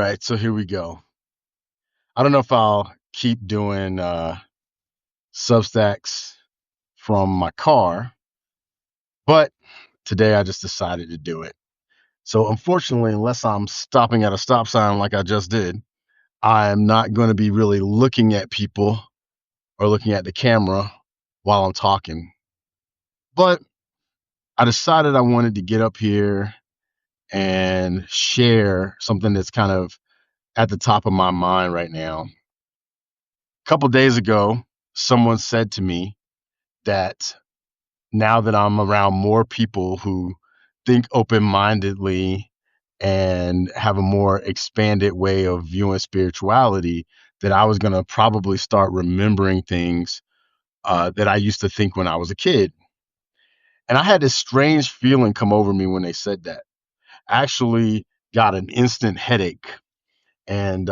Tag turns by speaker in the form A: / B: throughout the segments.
A: right, so here we go. I don't know if I'll keep doing Substacks from my car, but today I just decided to do it. So unfortunately, unless I'm stopping at a stop sign like I just did, I'm not going to be really looking at people or looking at the camera while I'm talking. But I decided I wanted to get up here and share something that's kind of at the top of my mind right now. A couple days ago, someone said to me that now that I'm around more people who think open-mindedly and have a more expanded way of viewing spirituality, that I was going to probably start remembering things that I used to think when I was a kid. And I had this strange feeling come over me when they said that. I actually got an instant headache and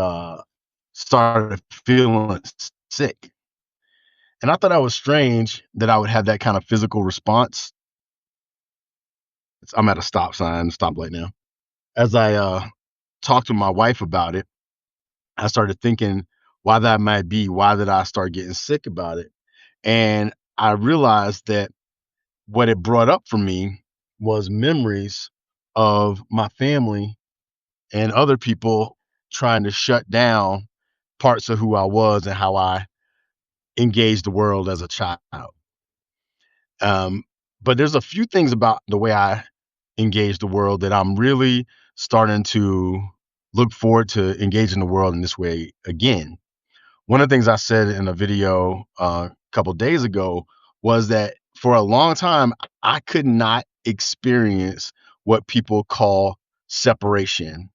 A: started feeling sick. And I thought that was strange that I would have that kind of physical response. I'm at a stoplight now. As I talked to my wife about it, I started thinking why that might be. Why did I start getting sick about it? And I realized that what it brought up for me was memories of my family and other people trying to shut down parts of who I was and how I engaged the world as a child. Um, but there's a few things about the way I engage the world that I'm really starting to look forward to engaging the world in this way again. One of the things I said in a video a couple days ago was that for a long time, I could not experience what people call separation,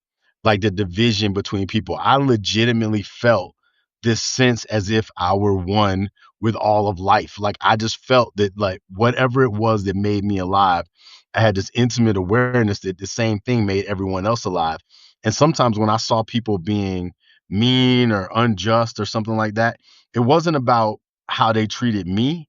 A: like the division between people. I legitimately felt this sense as if I were one with all of life. Like I just felt that, like, whatever it was that made me alive, I had this intimate awareness that the same thing made everyone else alive. And sometimes when I saw people being mean or unjust or something like that, it wasn't about how they treated me.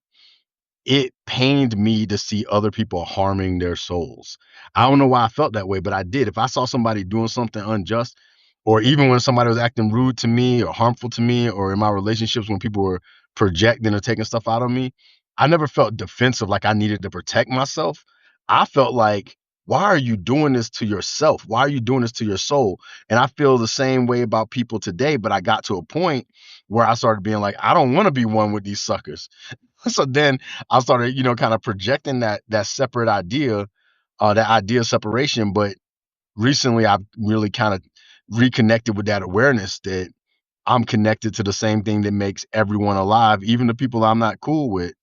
A: It pained me to see other people harming their souls. I don't know why I felt that way, but I did. If I saw somebody doing something unjust, or even when somebody was acting rude to me or harmful to me, or in my relationships when people were projecting or taking stuff out on me, I never felt defensive like I needed to protect myself. I felt like, why are you doing this to yourself? Why are you doing this to your soul? And I feel the same way about people today, but I got to a point where I started being like, I don't want to be one with these suckers. So then I started, kind of projecting that separate idea, that idea of separation. But recently, I've really kind of reconnected with that awareness that I'm connected to the same thing that makes everyone alive, even the people I'm not cool with.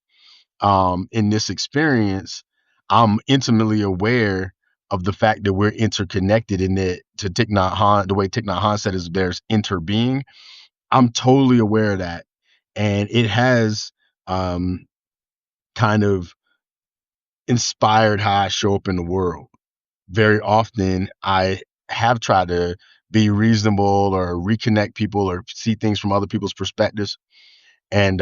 A: In this experience, I'm intimately aware of the fact that we're interconnected, and that, to Thich Nhat Hanh, the way Thich Nhat Hanh said, is there's interbeing. I'm totally aware of that, and it has um, kind of inspired how I show up in the world. Very often, I have tried to be reasonable or reconnect people or see things from other people's perspectives. And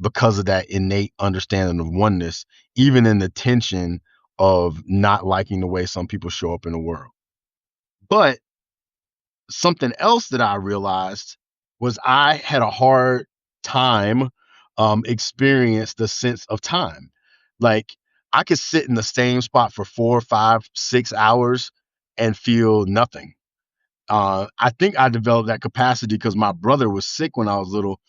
A: because of that innate understanding of oneness, even in the tension of not liking the way some people show up in the world. But something else that I realized was I had a hard time experience the sense of time. Like, I could sit in the same spot for 4, 5, 6 hours and feel nothing. I think I developed that capacity because my brother was sick when I was little,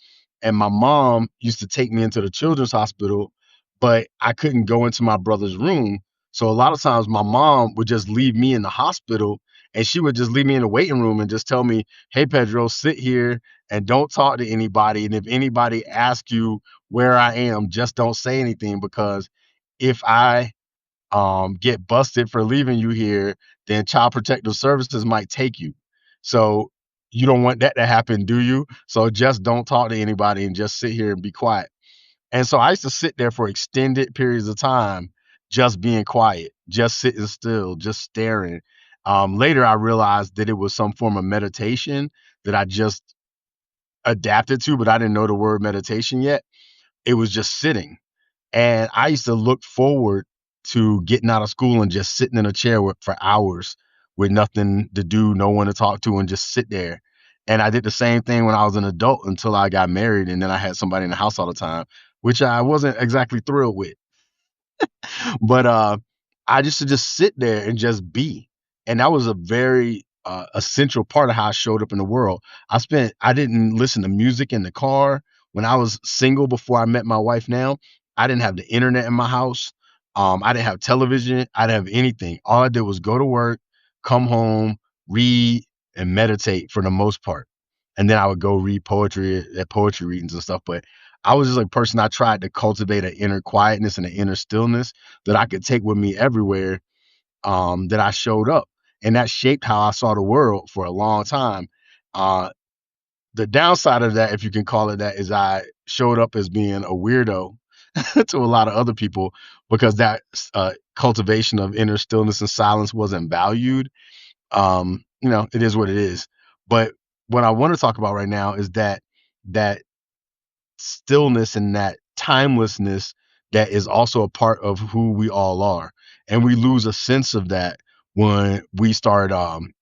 A: and my mom used to take me into the children's hospital, but I couldn't go into my brother's room. So a lot of times my mom would just leave me in the hospital, and she would just leave me in the waiting room and just tell me, "Hey, Pedro, sit here and don't talk to anybody. And if anybody asks you where I am, just don't say anything, because if I get busted for leaving you here, then Child Protective Services might take you. So you don't want that to happen, do you? So just don't talk to anybody and just sit here and be quiet." And so I used to sit there for extended periods of time, just being quiet, just sitting still, just staring. Later, I realized that it was some form of meditation that I just adapted to, but I didn't know the word meditation yet. It was just sitting. And I used to look forward to getting out of school and just sitting in a chair for hours with nothing to do, no one to talk to, and just sit there. And I did the same thing when I was an adult until I got married, and then I had somebody in the house all the time, which I wasn't exactly thrilled with. But I used to just sit there and just be. And that was a very essential part of how I showed up in the world. I didn't listen to music in the car. When I was single before I met my wife now, I didn't have the internet in my house. I didn't have television. I didn't have anything. All I did was go to work, come home, read, and meditate for the most part. And then I would go read poetry at poetry readings and stuff. But I was just a person. I tried to cultivate an inner quietness and an inner stillness that I could take with me everywhere, that I showed up. And that shaped how I saw the world for a long time. Uh, the downside of that, if you can call it that, is I showed up as being a weirdo to a lot of other people because that cultivation of inner stillness and silence wasn't valued. It is what it is. But what I want to talk about right now is that stillness and that timelessness that is also a part of who we all are. And we lose a sense of that when we start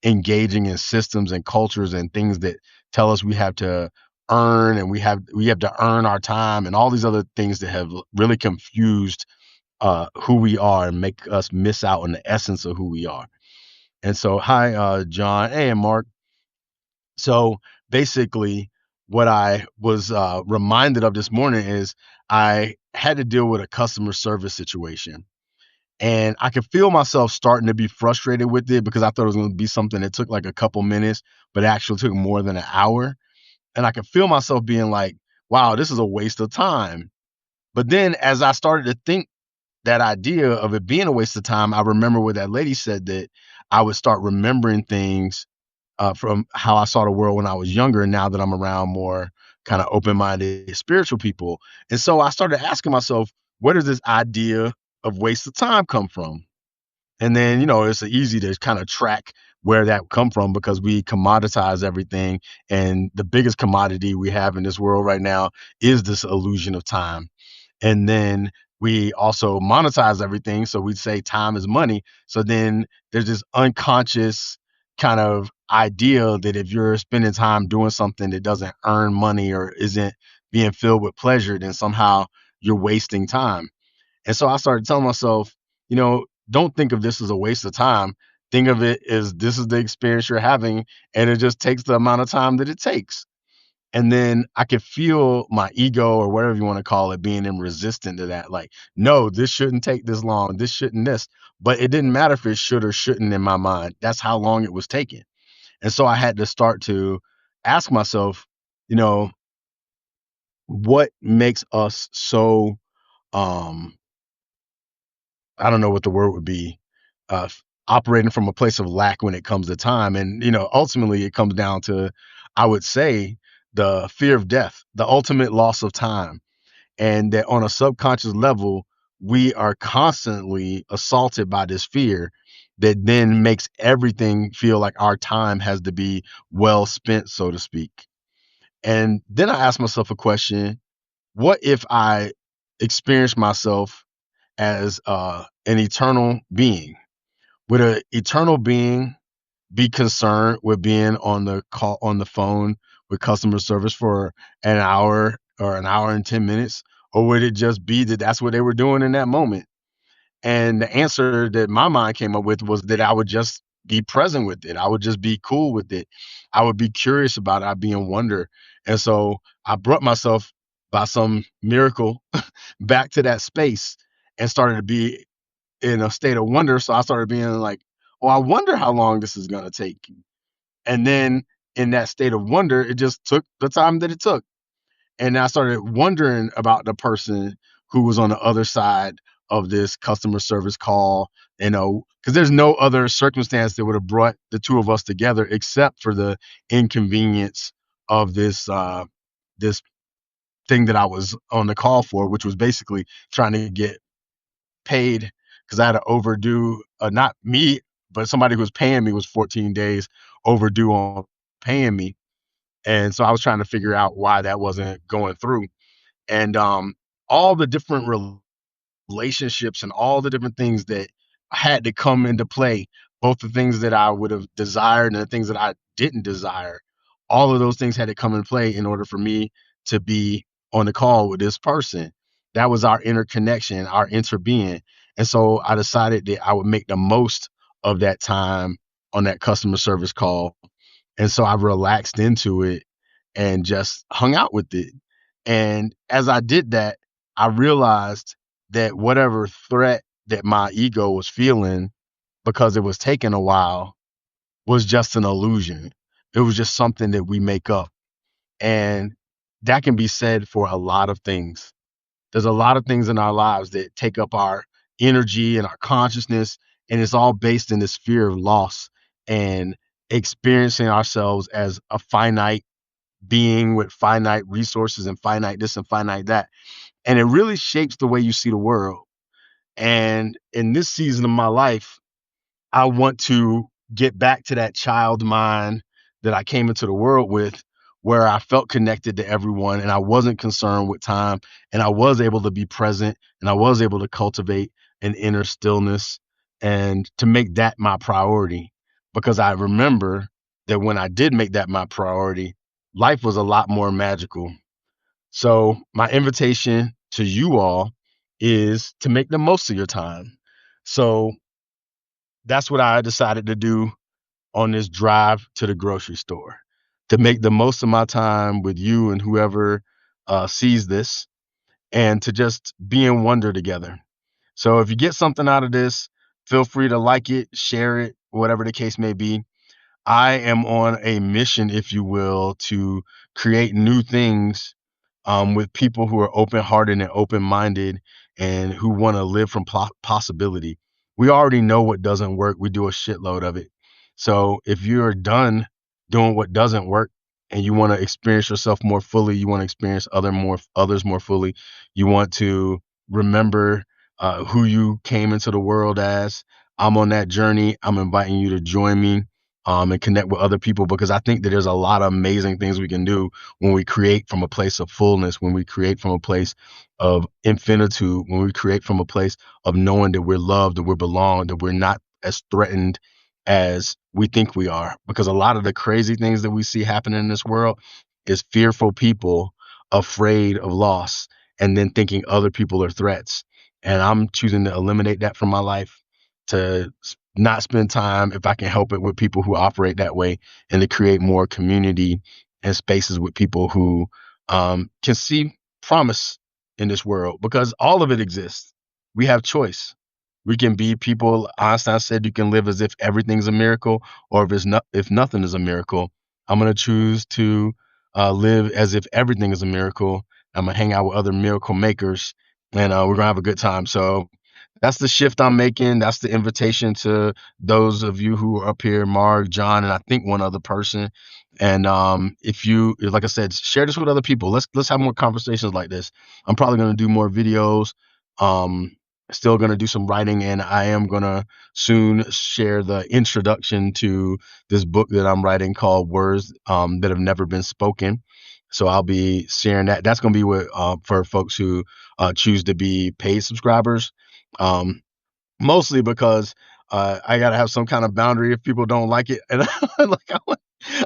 A: engaging in systems and cultures and things that tell us we have to earn, and we have to earn our time, and all these other things that have really confused who we are and make us miss out on the essence of who we are. And so, hi, John. Hey, and Mark. So basically, what I was reminded of this morning is I had to deal with a customer service situation. And I could feel myself starting to be frustrated with it because I thought it was going to be something that took like a couple minutes, but it actually took more than an hour. And I could feel myself being like, wow, this is a waste of time. But then as I started to think that idea of it being a waste of time, I remember what that lady said, that I would start remembering things from how I saw the world when I was younger, and now that I'm around more kind of open-minded spiritual people. And so I started asking myself, where does this idea of waste of time come from? And then, it's easy to kind of track where that come from because we commoditize everything. And the biggest commodity we have in this world right now is this illusion of time. And then we also monetize everything. So we say time is money. So then there's this unconscious kind of idea that if you're spending time doing something that doesn't earn money or isn't being filled with pleasure, then somehow you're wasting time. And so I started telling myself, don't think of this as a waste of time. Think of it as this is the experience you're having, and it just takes the amount of time that it takes. And then I could feel my ego, or whatever you want to call it, being in resistant to that. Like, no, this shouldn't take this long. This shouldn't this. But it didn't matter if it should or shouldn't in my mind. That's how long it was taking. And so I had to start to ask myself, you know, what makes us so um I don't know what the word would be, operating from a place of lack when it comes to time. And, ultimately it comes down to, I would say, the fear of death, the ultimate loss of time. And that on a subconscious level, we are constantly assaulted by this fear that then makes everything feel like our time has to be well spent, so to speak. And then I asked myself a question: what if I experience myself as an eternal being? Would an eternal being be concerned with being on the phone with customer service for an hour or an hour and 10 minutes? Or would it just be that that's what they were doing in that moment? And the answer that my mind came up with was that I would just be present with it. I would just be cool with it. I would be curious about it. I'd be in wonder. And so I brought myself by some miracle back to that space and started to be in a state of wonder. So I started being like, oh, I wonder how long this is going to take. And then in that state of wonder, it just took the time that it took. And I started wondering about the person who was on the other side of this customer service call, because there's no other circumstance that would have brought the two of us together except for the inconvenience of this thing that I was on the call for, which was basically trying to get paid because I had to overdue, not me, but somebody who was paying me was 14 days overdue on paying me. And so I was trying to figure out why that wasn't going through. And all the different relationships and all the different things that had to come into play both the things that I would have desired and the things that I didn't desire. All of those things had to come in play in order for me to be on the call with this person. That was our interconnection, our interbeing. And so I decided that I would make the most of that time on that customer service call. And so I relaxed into it and just hung out with it. And as I did that, I realized that whatever threat that my ego was feeling because it was taking a while was just an illusion. It was just something that we make up. And that can be said for a lot of things. There's a lot of things in our lives that take up our energy and our consciousness, and it's all based in this fear of loss and experiencing ourselves as a finite being with finite resources and finite this and finite that. And it really shapes the way you see the world. And in this season of my life, I want to get back to that child mind that I came into the world with, where I felt connected to everyone and I wasn't concerned with time and I was able to be present and I was able to cultivate an inner stillness and to make that my priority. Because I remember that when I did make that my priority, life was a lot more magical. So, my invitation to you all is to make the most of your time. So, that's what I decided to do on this drive to the grocery store, to make the most of my time with you and whoever sees this, and to just be in wonder together. So if you get something out of this, feel free to like it, share it, whatever the case may be. I am on a mission, if you will, to create new things with people who are open hearted and open minded and who want to live from possibility. We already know what doesn't work, we do a shitload of it. So if you're done doing what doesn't work and you want to experience yourself more fully, you want to experience others more fully, you want to remember who you came into the world as. I'm on that journey. I'm inviting you to join me and connect with other people because I think that there's a lot of amazing things we can do when we create from a place of fullness, when we create from a place of infinitude, when we create from a place of knowing that we're loved, that we belong, that we're not as threatened as we think we are. Because a lot of the crazy things that we see happening in this world is fearful people afraid of loss and then thinking other people are threats. And I'm choosing to eliminate that from my life to not spend time, if I can help it, with people who operate that way and to create more community and spaces with people who can see promise in this world because all of it exists. We have choice. We can be people. Einstein said you can live as if everything's a miracle, or if nothing is a miracle. I'm gonna choose to live as if everything is a miracle. I'm gonna hang out with other miracle makers, and we're gonna have a good time. So that's the shift I'm making. That's the invitation to those of you who are up here, Mark, John, and I think one other person. And if you, like I said, share this with other people. Let's have more conversations like this. I'm probably going to do more videos. Um, Still going to do some writing, and I am going to soon share the introduction to this book that I'm writing called Words That Have Never Been Spoken. So I'll be sharing that. That's going to be with for folks who choose to be paid subscribers. Um, Mostly because I gotta have some kind of boundary if people don't like it, and like I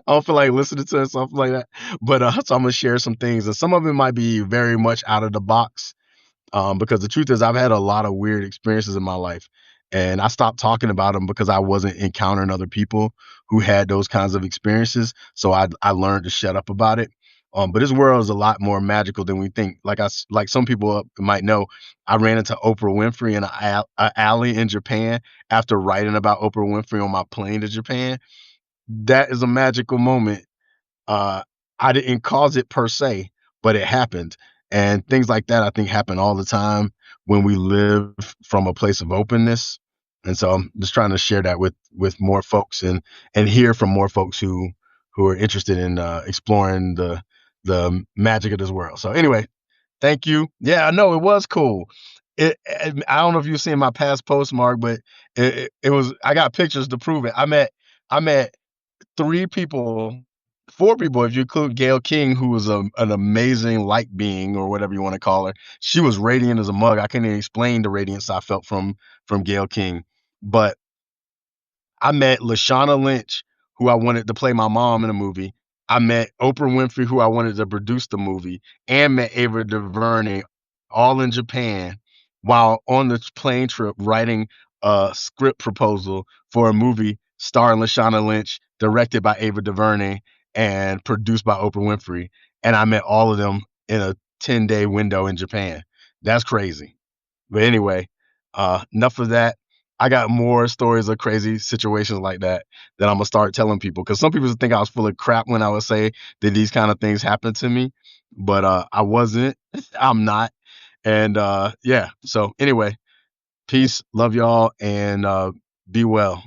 A: don't feel like listening to it, something like that. But so I'm gonna share some things, and some of it might be very much out of the box. Because the truth is, I've had a lot of weird experiences in my life, and I stopped talking about them because I wasn't encountering other people who had those kinds of experiences. So I learned to shut up about it. But this world is a lot more magical than we think. Like some people might know, I ran into Oprah Winfrey in a alley in Japan after writing about Oprah Winfrey on my plane to Japan. That is a magical moment. uh, I didn't cause it per se, but it happened. And things like that, I think, happen all the time when we live from a place of openness. And so I'm just trying to share that with more folks and hear from more folks who are interested in exploring the magic of this world. So anyway, thank you. Yeah, I know it was cool. I don't know if you've seen my past post, Mark, but it was. I got pictures to prove it. I met three people, four people, if you include Gail King, who was an amazing light being or whatever you want to call her. She was radiant as a mug. I can't even explain the radiance I felt from Gail King. But I met Lashana Lynch, who I wanted to play my mom in a movie. I met Oprah Winfrey, who I wanted to produce the movie, and met Ava DuVernay, all in Japan, while on the plane trip writing a script proposal for a movie starring Lashana Lynch, directed by Ava DuVernay, and produced by Oprah Winfrey. And I met all of them in a 10-day window in Japan. That's crazy. But anyway, enough of that. I got more stories of crazy situations like that I'm gonna start telling people, because some people think I was full of crap when I would say that these kind of things happen to me, but I wasn't. I'm not. And yeah. So anyway, peace, love y'all, and be well.